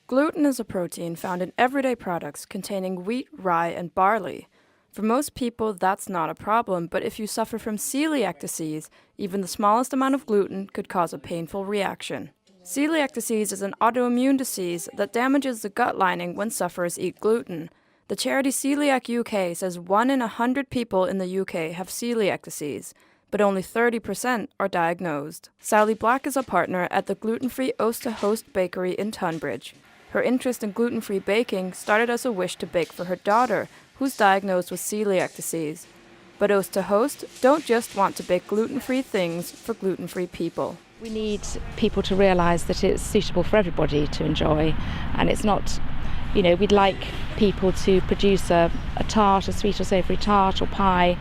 Gluten is a protein found in everyday products containing wheat, rye, and barley. For most people, that's not a problem, but if you suffer from celiac disease, even the smallest amount of gluten could cause a painful reaction. Celiac disease is an autoimmune disease that damages the gut lining when sufferers eat gluten. The charity Celiac UK says 1 in 100 people in the UK have celiac disease, but only 30% are diagnosed. Sally Black is a partner at the gluten-free Oast bakery in Tonbridge. Her interest in gluten-free baking started as a wish to bake for her daughter, who's diagnosed with celiac disease. But Oast don't just want to bake gluten-free things for gluten-free people. We need people to realise that it's suitable for everybody to enjoy, and it's not, we'd like people to produce a tart, a sweet or savoury tart or pie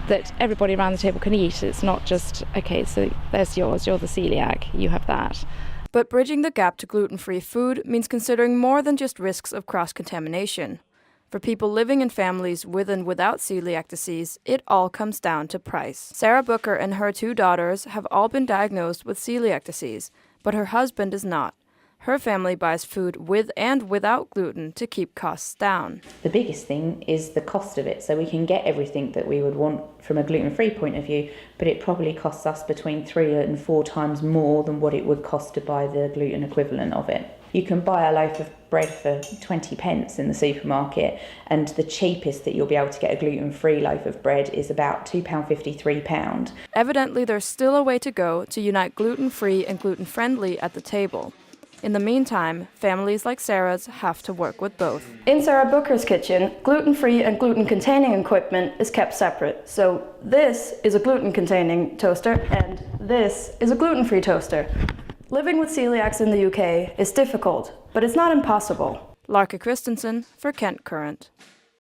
that everybody around the table can eat. It's not just, okay, so there's yours, you're the celiac, you have that. But bridging the gap to gluten-free food means considering more than just risks of cross-contamination. For people living in families with and without celiac disease, it all comes down to price. Sarah Booker and her 2 daughters have all been diagnosed with celiac disease, but her husband is not. Her family buys food with and without gluten to keep costs down. The biggest thing is the cost of it. So we can get everything that we would want from a gluten-free point of view, but it probably costs us between 3 and 4 times more than what it would cost to buy the gluten equivalent of it. You can buy a loaf of bread for 20 pence in the supermarket, and the cheapest that you'll be able to get a gluten-free loaf of bread is about £2.50, £3. Evidently, there's still a way to go to unite gluten-free and gluten-friendly at the table. In the meantime, families like Sarah's have to work with both. In Sarah Booker's kitchen, gluten-free and gluten-containing equipment is kept separate. So this is a gluten-containing toaster, and this is a gluten-free toaster. Living with celiacs in the UK is difficult, but it's not impossible. Larka Christensen for Kent Current.